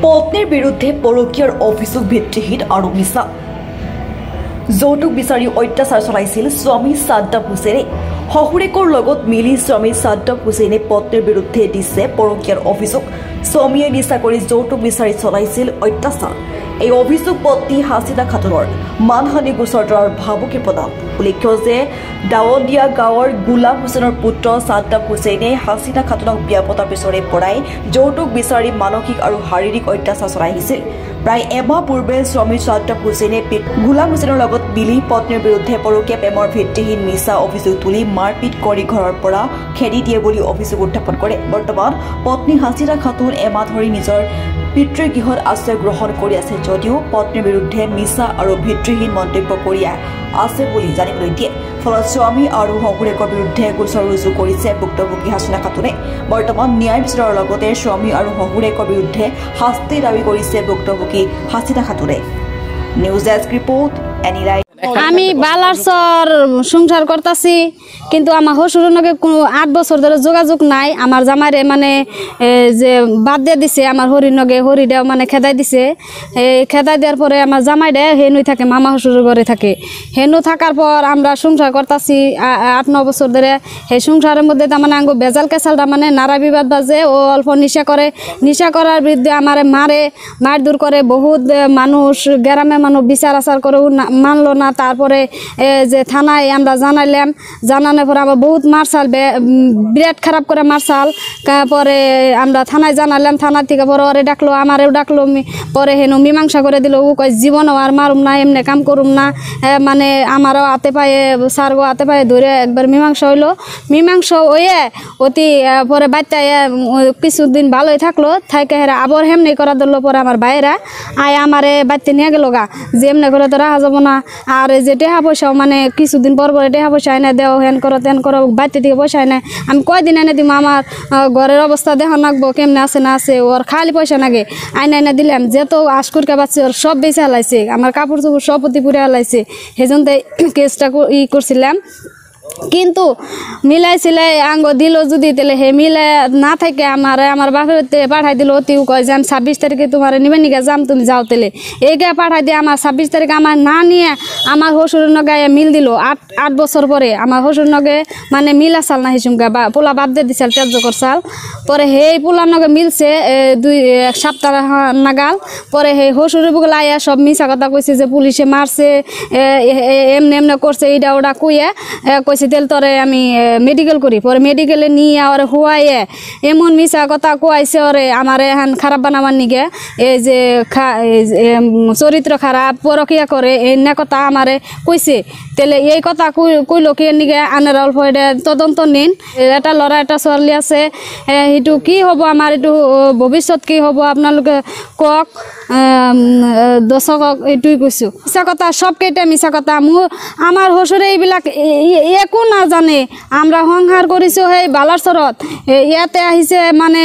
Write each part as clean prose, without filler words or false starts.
পত্নীৰ বিৰুদ্ধে পৰকীয়াৰ অভিযোগ ভিত্তিহীন আৰু মিছা। যৌতুক বিচাৰি অত্যাচাৰ চলাইছিল স্বামী সাদ্দাম হুছেইনে। শহুৰেকৰ লগত মিলি স্বামী সাদ্দাম হুছেইনে পত্নীৰ বিৰুদ্ধে দিছে পৰকীয়াৰ অভিযোগ। স্বামীয়ে নিচা কৰি যৌতুক বিচাৰি চলাইছিল অত্যাচাৰ। এই অভিযোগ পত্নী হাছিনা খাতুনৰ মানহানি গোচৰ তৰাৰ ভাবুকি প্ৰদান। উল্লেখ্য যে দাৱদিয়া গাঁৱৰ গোলাম হুছেইনৰ পুত্ৰ সাদ্দাম হুছেইনে হাছিনা খাতুনক বিয়া পতাৰ পিছৰে পৰাই যৌতুক বিচাৰি মানসিক আৰু শাৰীৰিক অত্যাচাৰ চলাই আহিছিল। প্ৰায় এমাহ পূৰ্বে স্বামী সাদ্দাম হুছেইনে গোলাম হুছেইনৰ লগত মিলি পত্নীৰ বিৰুদ্ধে পৰকীয়া প্ৰেমৰ ভিত্তিহীন মিছা অভিযোগ তুলি মাৰপিট কৰি ঘৰৰ পৰা খেদি দিয়ে বুলি অভিযোগ উত্থাপন কৰে। বৰ্তমান পত্নী হাছিনা খাতুন এমাহ ধৰি নিজৰ পিতৃৰ গৃহত আশ্ৰয় গ্ৰহণ কৰি আছে যদিও পত্নীৰ বিৰুদ্ধে মিছা আৰু ভিত্তিহীন মন্তব্য কৰি আছে বুলি জানিবলৈ দিয়ে। ফলত স্বামী আৰু শহুৰেকৰ বিৰুদ্ধে গোচৰ ৰুজু কৰিছে ভুক্তভোগী হাছিনা খাতুনে। বৰ্তমান ন্যায় বিচাৰৰ লগতে স্বামী আৰু শহুৰেকৰ বিৰুদ্ধে শাস্তি দাবী কৰিছে ভুক্তভোগী হাছিনা খাতুনে। News desk report any right. আমি বালারসর সংসার করতেছি, কিন্তু আমার শ্বশুরের লগে কোনো 8 বছর ধরে যোগাযোগ নাই। আমার জামাইরে মানে যে বাদ দিয়ে দিছে, আমার হরির লগে হরিটাও মানে খেদাই দিছে। খেদাই দেওয়ার পরে আমার জামাইটা হেনুই থাকে, মামা শ্বশুরের ঘরে থাকে। হেনু থাকার পর আমরা সংসার করতেছি 8-9 বছর ধরে। সেই সংসারের মধ্যে তার মানে আঙ্গো বেজাল কেসালটা মানে নারা বিবাদ বাজে। ও অল্প নিশা করে, নিশা করার বিরুদ্ধে আমার মারধর করে। বহুত মানুষ গ্রামের মানুষ বিচার আচার করে মানলো না। তারপরে যে থানায় আমরা জানাইলাম, জানানোর পরে আবার বহুত মারসাল, বিরাট খারাপ করে মারসাল। পরে আমরা থানায় জানালাম, থানা থেকে পরে ওরে ডাকলো, আমারেও ডাকলো। পরে হেনু মীমাংসা করে দিল। ও কয় জীবনও আর মারুম না, এমনি কাম করুম না। মানে আমারও হাতে পায়ে সারগো হাতে পায়ে ধরে একবার মীমাংসা হইলো। মীমাংসা হয়ে অতি পরে বাচ্চায় কিছুদিন ভালোই থাকলো। থাকে হেরা আবার হেমনি করা দিল। পরে আমার বাইরা আয় আমারে বাচ্চা নিয়ে গেল গা, যে এমনি করে তো রাখা যাবো না। আর যে টেহা পয়সাও মানে কিছুদিন পর পরে টেহা পয়সা এনে দেও, হেন করো তেন করো, বাড়িতে থেকে পয়সা এনে আমি কয়দিন এনে দিব। আমার ঘরের অবস্থা দেখা নাকবো কেমনে আছে না আছে। ওর খালি পয়সা নাগে আইনা এনে দিলাম। যেহেতু আশকুরকে বাচ্চা ওর সব বেঁচে হালাইছে, আমার কাপড় চোপড় সব প্রতি পুরে হালাইছে। সেজন্য কেসটা করছিলাম। কিন্তু মিলাই সিলাই আঙ্গ দিল যদি তাহলে হে মিলাই না থাকে আমার বাপের পাঠাই দিল। অতিও কয় যে আমি 26 তারিখে তোমার নিবে নিকে যাম, তুমি যাও তেলে এইগে পাঠাই দিয়ে আমার 26 তারিখে আমার না নিয়ে আমার শ্বশুরের নগে মিল দিল। 8 বছর পরে আমার শ্বশুর নগে মানে মিলা চাল না হিসুমকা বা পোলা বাদ দিয়ে দিছাল তেজ করছাল। পরে সেই পোলার নগে মিলছে 2 সপ্তাহ নাগাল। পরে সেই শ্বশুরের বুকলা আইয়া সব মিছা কথা কইছে যে পুলিশে মারছে, এমনি এমনি করছে, এইটা ওটা কইয়া কইছে তেল তরে আমি মেডিকেল করি। পরে মেডিকেলে নিয়ে ওরে হুয়াইয়ে এমন মিছা কথা কুয়াইছে ওরে আমার এখন খারাপ বানাবার নিগে। এই যে চরিত্র খারাপ, পরকিয়া করে, এই না কথা আমারে কইছে। তেলে এই কথা কইল কি নিগে আনার অল্প এটা তদন্ত নিন। এটা লড়া এটা ছোৱালী আছে, সেইটো কি হব আমার একটু ভবিষ্যৎ কি হব আপনালোকে কক। দর্শকক এইটুই কৈছো, মিছা কথা সবকেইটা মিছা কথা। আমার শ্বশুরে এইবিলাক একো না জানে। আমরা সংসার করিছো সেই বালাৰচৰত। ইয়াতে আহিছে মানে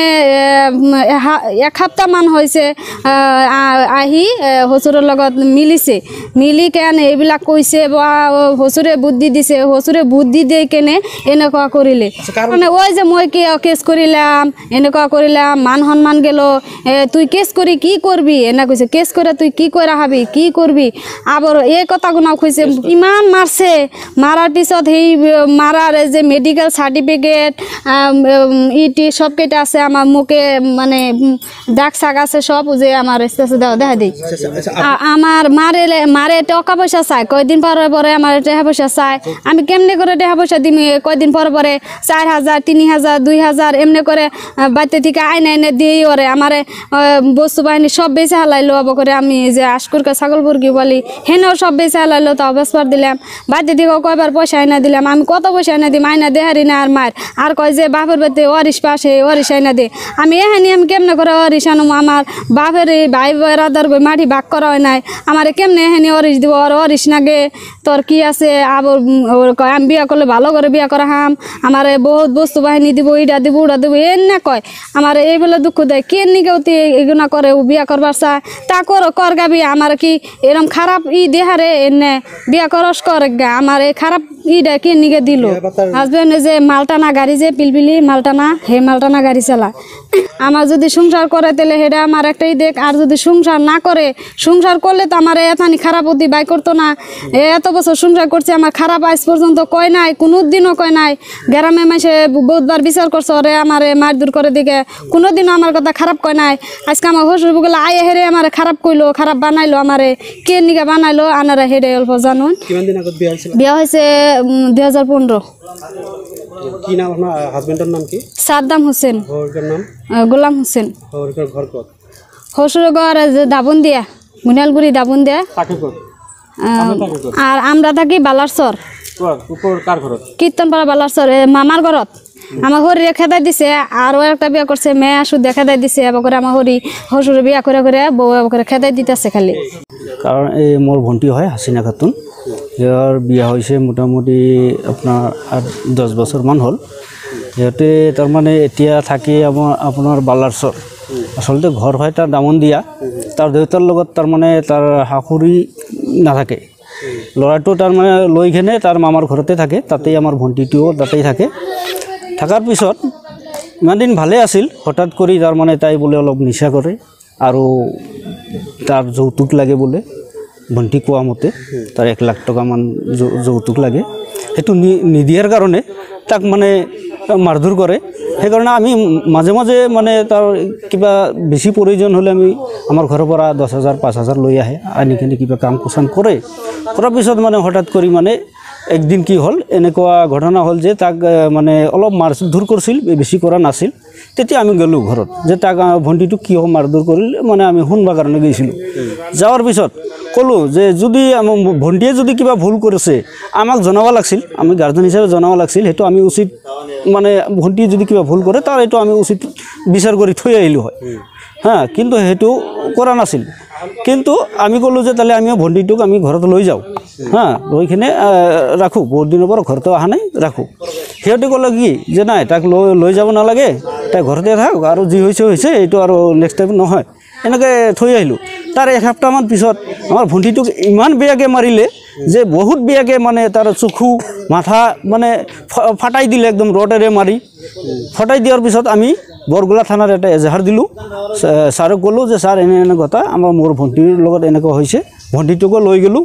1 সপ্তাহ মান হৈছে আহি শ্বশুৰৰ লগত মিলিছে। মিলি কেনে এইবিলাক কৈছে বা শ্বশুৰে বুদ্ধি দিছে। শ্বশুৰে বুদ্ধি দি কেনে এনেকুৱা কৰিলে। মানে ওই যে মই কি কেস কৰিলাম, এনেকুৱা করিলাম, মান সন্মান গেল। তুই কেস করি কি করবি এনে কইছে। কেস করে তুই কি করে হাবি, কি করবি। আবার এই কথাগুলো কইছে। ইমান মারছে, মারার পিছত সেই মারার যে মেডিকেল সার্টিফিকেট ইটি সব কেটে আছে আমার মুখে, মানে দাগ শাক আছে সব। যে আমার দেখা দিই আমার মারে টাকা পয়সা চাই। কয়দিন পরে পরে আমার টাকা পয়সা চাই। আমি কেমনে করে টাকা পয়সা দিম। কয়দিন পরে পরে 4000, 3000, 2000 এমনি করে বাড়িতে থেকে আইনে এনে দিই। ওরে আমার বস্তু বাহিনী সব বেঁচে হালাইলো। আবার করে আমি যে আশকুরকে ছাগল মুরগি বলি হেনেও সব বেঁচে হালাইলো। তাও বেসবার দিলাম। বাড়িতে থেকে কয়বার পয়সা আইনা দিলাম। আমি কত পয়সা আইনা দিম, আইনা দেহারি না আর মার। আর কয় যে বাপের বাড়িতে অরিস পাশে অরিস আইনা দে। আমি এখানে আমি কেমনে করে অরিস আনুম। আমার বাপের ভাই বেড়াদার মাটি ভাগ করা হয় নাই। আমার কেমনে এখানে অরিস দিব। আর অরিস নাগে তোর কি আছে। আবার কয় আমি বিয়া করলে ভালো করে বিয়া করা হাম, আমার বহুত বস্তু বাহিনী দিব, ইটা দিব ওটা দিব এন না কয়। আমার এইবেলা দুঃখ দেয় কে নিকে অতি এগুনা করে। ও বিয়া করবার চায় তা কর গাবি। আমার কি এরম খারাপ দেহারে এনে বিয়া করস কর গা। আমার এই খারাপ ইটা কে নিকে দিল হাজবেন্ড যে মালটানা গাড়ি যে পিলপিলি মালটানা হে মালটানা গাড়ি চালা আমার যদি সংসার করে তাহলে সেটা আমার একটাই দেখ আর যদি সংসার না করে সংসার করলে তো আমার এতানি খারাপ অতি বাই করতো না এত বছর সংসার করছে আমার খারাপ আজ পর্যন্ত কয় নাই কোনো দিনও কয় নাই গ্রামে মাসে বহুতবার বিচার করছে ওরে আমার মারধর করে দিকে কোনোদিনও আমার কথা খারাপ কয় নাই আজকে আমার হসুর বলে আয়ে হেরে আমার খারাপ কইলো খারাপ বানাইলো আমারে কে নিকে বানাইলো আনারা হেরে অল্প জানুন বিয়া হয়েছে 2015 কি নাম আপনার হাজবেন্ডের নাম কি সাদ্দাম হোসেন নাম গোলাম হোসেন ঘর কত হসুর ঘর দাবন দিয়া মুনিয়ালগুড়ি দাবন দিয়া আর আমরা থাকি বালারসর কীর্তনপাড়া বালারসর মামার ঘরত আমার হরিরে খেদাই দিছে আরও একটা বিয়া করছে মেয়ে আসু দেখা দেয় দিছে এবার করে আমার হরি হসুরে বিয়া করে করে বউ এবার করে খেদাই দিতেছে খালি কারণ এই মোর ভণ্টি হয় হাসিনা খাতুন ইয়ার বিয়া হয়েছে মোটামুটি আপনার 8-10 বছর মান হল সিহঁতে তাৰমানে এতিয়া থাকে আপোনাৰ বালাৰচৰ আচলতে ঘৰ হয় তাৰ দামন দিয়া তাৰ দেউতাৰ লগত তাৰমানে তাৰ হাকুৰি নাথাকে ল'ৰাটো তাৰমানে লৈ কিনে তাৰ মামাৰ ঘৰতে থাকে তাতেই আমাৰ ভণ্টিটোও তাতেই থাকে থাকাৰ পিছত ইমান দিন ভালে আছিল হঠাৎ কৰি তাৰমানে তাই বোলে অলপ নিচা কৰে আৰু তাৰ যৌতুক লাগে বোলে ভণ্টি কোৱা মতে তাৰ 1 লাখ টকা মান যৌতুক লাগে সেইটো নিদিয়াৰ কাৰণে তাক মানে মাৰধৰ কৰে সেইকাৰণে আমি মাজে মাজে মানে তাৰ কিবা বেছি প্ৰয়োজন হ'লে আমি আমাৰ ঘৰৰ পৰা 10,000 5,000 লৈ আহে আনি কিনে কিবা কাম কুচান কৰে কৰাৰ পিছত মানে হঠাৎ কৰি মানে একদিন কি হ'ল এনেকুৱা ঘটনা হ'ল যে তাক মানে অলপ মাৰধৰ কৰিছিল বেছি কৰা নাছিল তেতিয়া আমি গ'লোঁ ঘৰত যে তাক ভণ্টিটো কিয় মাৰধৰ কৰিল মানে আমি শুনবা কাৰণে গৈছিলোঁ যাৱাৰ পিছত ক'লোঁ যে যদি ভণ্টিয়ে যদি কিবা ভুল কৰিছে আমাক জনাব লাগিছিল আমি গাৰ্জেন হিচাপে জনাব লাগিছিল সেইটো আমি উচিত মানে ভণ্টিয়ে যদি কিবা ভুল কৰে তাৰ এইটো আমি উচিত বিচাৰ কৰি থৈ আহিলোঁ হয় হ্যাঁ কিন্তু সেইটো কৰা নাছিল কিন্তু আমি ক'লোঁ যে তাহলে আমিও ভণ্টিটোক আমি ঘৰত লৈ যাওঁ হ্যাঁ লৈ কিনে ৰাখোঁ বহুত দিনৰ পৰা ঘৰতো অহা নাই ৰাখোঁ সিহঁতে ক'লে কি যে নাই তাক লৈ যাব নালাগে তাই ঘৰতে থাক আৰু যি হৈছে হৈছে এইটো আৰু নেক্সট টাইম নহয় এনেকৈ থৈ আহিলোঁ তাৰ এসপ্তাহমান পিছত আমাৰ ভণ্টিটোক ইমান বেয়াকৈ মাৰিলে যে বহুত বেয়াকৈ মানে তাৰ চকু মাথা মানে ফাটাই দিলে একদম ৰডেৰে মাৰি ফটাই দিয়াৰ পিছত আমি বৰগোলা থানাৰ এটা এজাহাৰ দিলোঁ ছাৰক ক'লোঁ যে ছাৰ এনে কথা আমাৰ মোৰ ভণ্টিৰ লগত এনেকুৱা হৈছে ভণ্টিটোকো লৈ গ'লোঁ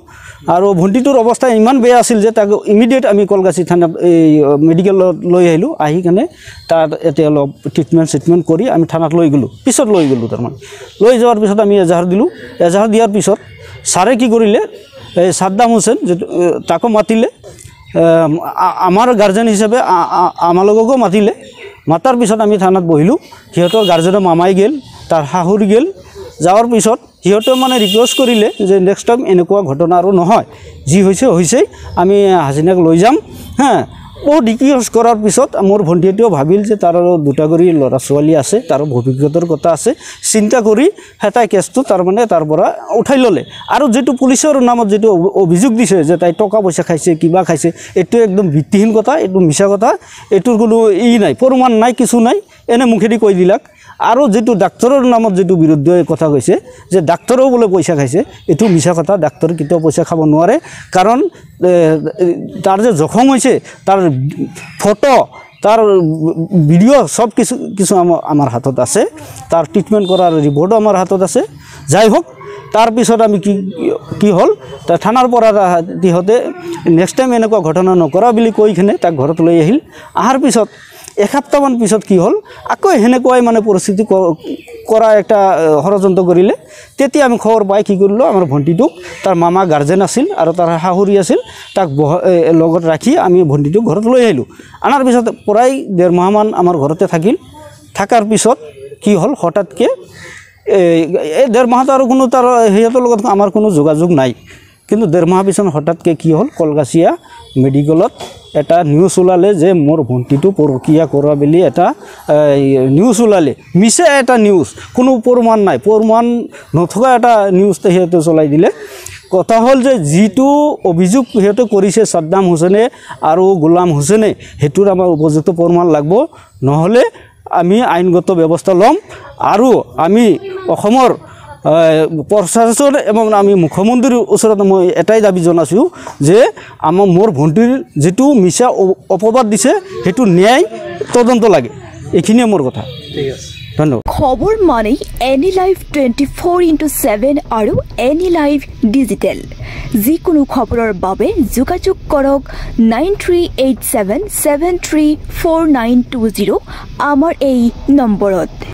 আৰু ভণ্টিটোৰ অৱস্থা ইমান বেয়া আছিল যে তাক ইমিডিয়েট আমি কলগাছি থানা এই মেডিকেলত লৈ আহিলোঁ আহি কিনে তাত এতিয়া অলপ ট্ৰিটমেণ্ট কৰি আমি থানাত লৈ গ'লোঁ পিছত লৈ গ'লোঁ তাৰমানে লৈ যোৱাৰ পিছত আমি এজাহাৰ দিলোঁ এজাহাৰ দিয়াৰ পিছত ছাৰে কি কৰিলে এই সাদ্দাম হোসেন যে তাকো মাতিলে আমাৰ গাৰ্জেন হিচাপে আমালোককো মাতিলে মাতাৰ পিছত আমি থানাত বহিলোঁ সিহঁতৰ গাৰ্জেনৰ মামাই গেল তাৰ শাহুৰি গেল যাওয়াৰ পিছত সিহঁতে মানে ৰিকোয়েস্ট কৰিলে যে নেক্সট টাইম এনেকুৱা ঘটনা আৰু নহয় যি হৈছে হৈছে আমি হাসিনাক লৈ যাম হ্যাঁ বহুত রিকোয়েস্ট কৰাৰ পিছত মোৰ ভণ্টিয়েও ভাবিল যে তাৰ দুটা কৰি ল'ৰা ছোৱালী আছে তাৰ ভৱিষ্যতৰ কথা আছে চিন্তা কৰি হেতাই কেছটো তাৰ মানে তাৰ পৰা উঠাই ল'লে আৰু যেটো পুলিচৰ নামত যেটো অভিযোগ দিছে যে তাই টকা পইচা খাইছে কিবা খাইছে এটো একদম ভিত্তিহীন কথা এটো মিছা কথা এটোৰ কোনো নাই প্ৰমাণ নাই কিছু নাই এনে মুখেদি কৈ দিলাক আৰু যেটো ডাক্তৰৰ নামত যেটো বিৰুদ্ধে কথা কৈছে যে ডাক্তৰেও বলে পইচা খাইছে এটো মিছা কথা ডাক্তৰ কিটো পইচা খাব নোৱাৰে কাৰণ তাৰ যে জখম হৈছে তাৰ ফটো তার ভিডিও সব কিছু আমার হাতত আছে তার ট্রিটমেন্ট করার রিপোর্টও আমার হাতত আছে যাই হোক তার পিছত আমি কি হল তা থানার পৰা তিহতে নেক্সট টাইম এনেকুৱা ঘটনা নকৰা বুলি কৈখনে তাক ঘৰত লৈ আহিল আহাৰ পিছত এসপ্তাহমান পিছত কি হল আকৌ হেনেকুৱাই মানে পৰিস্থিতি কৰা একটা ষড়যন্ত্ৰ কৰিলে তেতিয়া আমি খবৰ পাই কি কৰিলো আমাৰ ভণ্টিটোক তাৰ মামা গাৰ্জেন আছিল আৰু তাৰ শাহুৰি আছিল তাক লগত ৰাখি আমি ভণ্টিটোক ঘৰত লৈ আহিলো আনাৰ পিছত প্ৰায় 1.5 মাহমান আমাৰ ঘৰতে থাকিল থাকাৰ পিছত কি হল হঠাৎকে এই 1.5 মাহত আৰু কোনো তাৰ হেতৰ লগত আমাৰ কোনো যোগাযোগ নাই কিন্তু 1.5 মাহ পিছত হঠাৎকে কি হল কলগাছিয়া মেডিকেলত এটা নিউজ ওলালে যে মোৰ ভণ্টিটো পৰকিয়া কৰা বুলি এটা নিউজ ওলালে মিছা এটা নিউজ কোনো প্ৰমাণ নাই প্ৰমাণ নথকা এটা নিউজ তেহেতে চলাই দিলে কথা হল যে যিটো অভিযোগ হেতে কৰিছে সাদ্দাম হোসেনে আৰু গোলাম হোসেনে হেতুৰ আমাৰ উপযুক্ত প্ৰমাণ লাগব নহলে আমি আইনগত ব্যৱস্থা লম আৰু আমি অসমৰ প্ৰশাসন এবং আমি মুখ্যমন্ত্ৰীৰ ওচৰত মই এটাই দাবী জনাইছোঁ যে মোৰ ভণ্টিৰ যিটো মিছা অপবাদ দিছে সেইটো ন্যায় তদন্ত লাগে এইখিনিয়ে মোৰ কথা ঠিক আছে ধন্যবাদ খবৰ মানে এনি লাইভ 24/7 আৰু এনি লাইভ ডিজিটেল যিকোনো খবৰৰ বাবে যোগাযোগ কৰক 9387734920 আমাৰ এই নম্বৰত